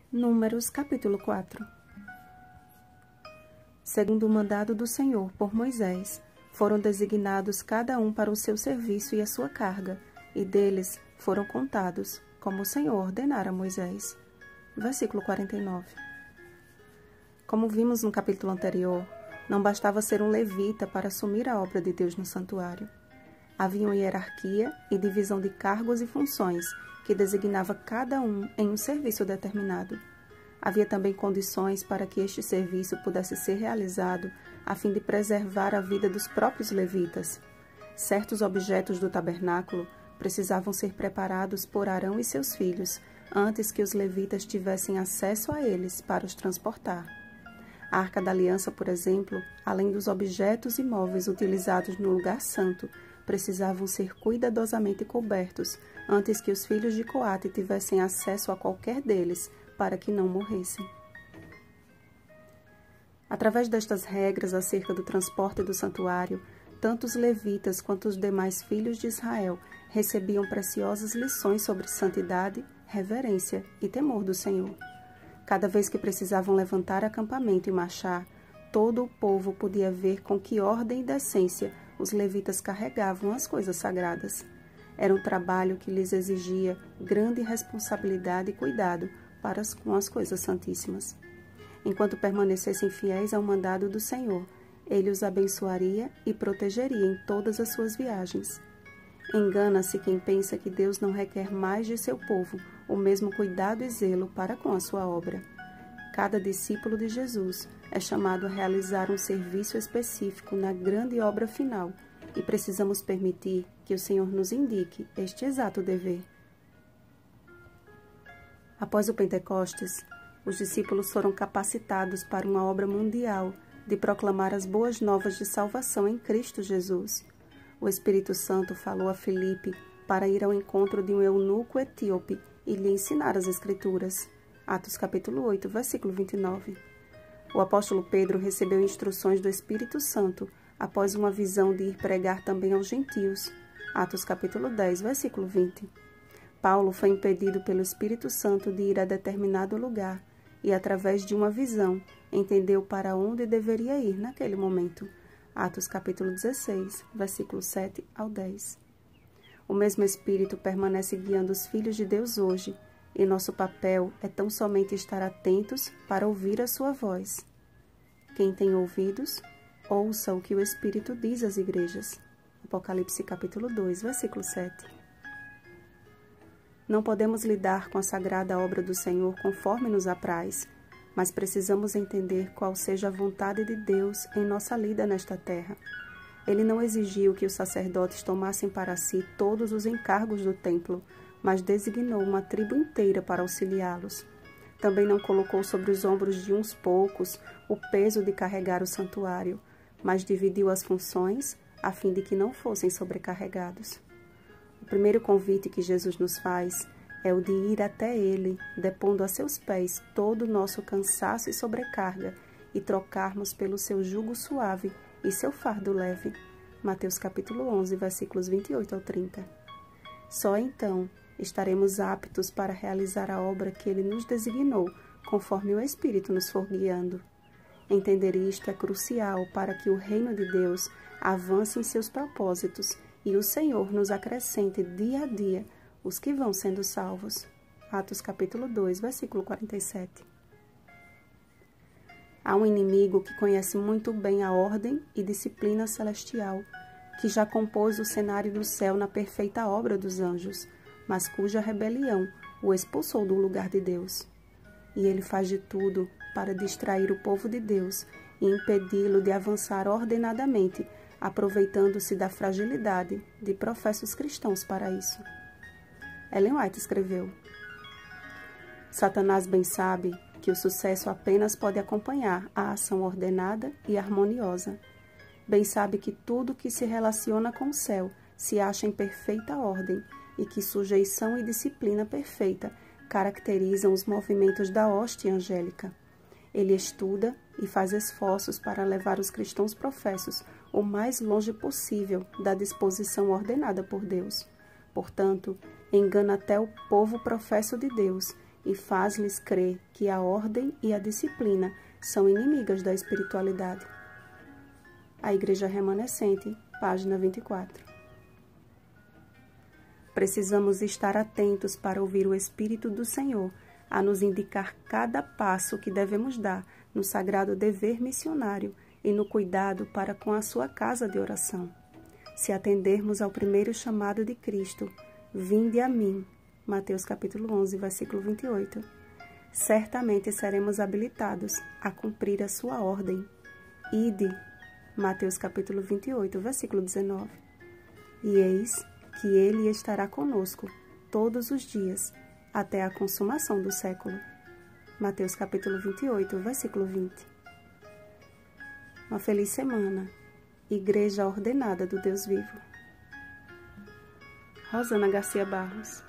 Números, capítulo 4. Segundo o mandado do Senhor por Moisés, foram designados cada um para o seu serviço e a sua carga, e deles foram contados, como o Senhor ordenara a Moisés. Versículo 49. Como vimos no capítulo anterior, não bastava ser um levita para assumir a obra de Deus no santuário. Havia uma hierarquia e divisão de cargos e funções que designava cada um em um serviço determinado. Havia também condições para que este serviço pudesse ser realizado a fim de preservar a vida dos próprios levitas. Certos objetos do tabernáculo precisavam ser preparados por Arão e seus filhos antes que os levitas tivessem acesso a eles para os transportar. A Arca da Aliança, por exemplo, além dos objetos e móveis utilizados no lugar santo, precisavam ser cuidadosamente cobertos antes que os filhos de Coate tivessem acesso a qualquer deles, para que não morressem. Através destas regras acerca do transporte do santuário, tanto os levitas quanto os demais filhos de Israel recebiam preciosas lições sobre santidade, reverência e temor do Senhor. Cada vez que precisavam levantar acampamento e marchar, todo o povo podia ver com que ordem e decência os levitas carregavam as coisas sagradas. Era um trabalho que lhes exigia grande responsabilidade e cuidado com as coisas santíssimas. Enquanto permanecessem fiéis ao mandado do Senhor, ele os abençoaria e protegeria em todas as suas viagens. Engana-se quem pensa que Deus não requer mais de seu povo o mesmo cuidado e zelo para com a sua obra. Cada discípulo de Jesus é chamado a realizar um serviço específico na grande obra final e precisamos permitir que o Senhor nos indique este exato dever. Após o Pentecostes, os discípulos foram capacitados para uma obra mundial de proclamar as boas novas de salvação em Cristo Jesus. O Espírito Santo falou a Filipe para ir ao encontro de um eunuco etíope e lhe ensinar as Escrituras. Atos capítulo 8, versículo 29. O apóstolo Pedro recebeu instruções do Espírito Santo após uma visão de ir pregar também aos gentios. Atos capítulo 10, versículo 20. Paulo foi impedido pelo Espírito Santo de ir a determinado lugar e, através de uma visão, entendeu para onde deveria ir naquele momento. Atos capítulo 16, versículos 7 ao 10. O mesmo Espírito permanece guiando os filhos de Deus hoje, e nosso papel é tão somente estar atentos para ouvir a sua voz. Quem tem ouvidos, ouça o que o Espírito diz às igrejas. Apocalipse capítulo 2, versículo 7. Não podemos lidar com a sagrada obra do Senhor conforme nos apraz, mas precisamos entender qual seja a vontade de Deus em nossa lida nesta terra. Ele não exigiu que os sacerdotes tomassem para si todos os encargos do templo, mas designou uma tribo inteira para auxiliá-los. Também não colocou sobre os ombros de uns poucos o peso de carregar o santuário, mas dividiu as funções a fim de que não fossem sobrecarregados. O primeiro convite que Jesus nos faz é o de ir até Ele, depondo a seus pés todo o nosso cansaço e sobrecarga e trocarmos pelo seu jugo suave e seu fardo leve. Mateus capítulo 11, versículos 28 ao 30. Só então estaremos aptos para realizar a obra que Ele nos designou, conforme o Espírito nos for guiando. Entender isto é crucial para que o reino de Deus avance em seus propósitos e o Senhor nos acrescente dia a dia os que vão sendo salvos. Atos capítulo 2, versículo 47. Há um inimigo que conhece muito bem a ordem e disciplina celestial, que já compôs o cenário do céu na perfeita obra dos anjos, mas cuja rebelião o expulsou do lugar de Deus. E ele faz de tudo para distrair o povo de Deus e impedi-lo de avançar ordenadamente, aproveitando-se da fragilidade de professos cristãos para isso. Ellen White escreveu: Satanás bem sabe que o sucesso apenas pode acompanhar a ação ordenada e harmoniosa. Bem sabe que tudo que se relaciona com o céu se acha em perfeita ordem e que sujeição e disciplina perfeita caracterizam os movimentos da hóstia angélica. Ele estuda e faz esforços para levar os cristãos professos o mais longe possível da disposição ordenada por Deus. Portanto, engana até o povo professo de Deus e faz-lhes crer que a ordem e a disciplina são inimigas da espiritualidade. A Igreja Remanescente, página 24. Precisamos estar atentos para ouvir o Espírito do Senhor a nos indicar cada passo que devemos dar no sagrado dever missionário e no cuidado para com a sua casa de oração. Se atendermos ao primeiro chamado de Cristo, vinde a mim, Mateus capítulo 11, versículo 28, certamente seremos habilitados a cumprir a sua ordem. Ide, Mateus capítulo 28, versículo 19. E eis que ele estará conosco todos os dias, até a consumação do século. Mateus capítulo 28, versículo 20. Uma feliz semana. Igreja ordenada do Deus vivo. Rosana Garcia Barros.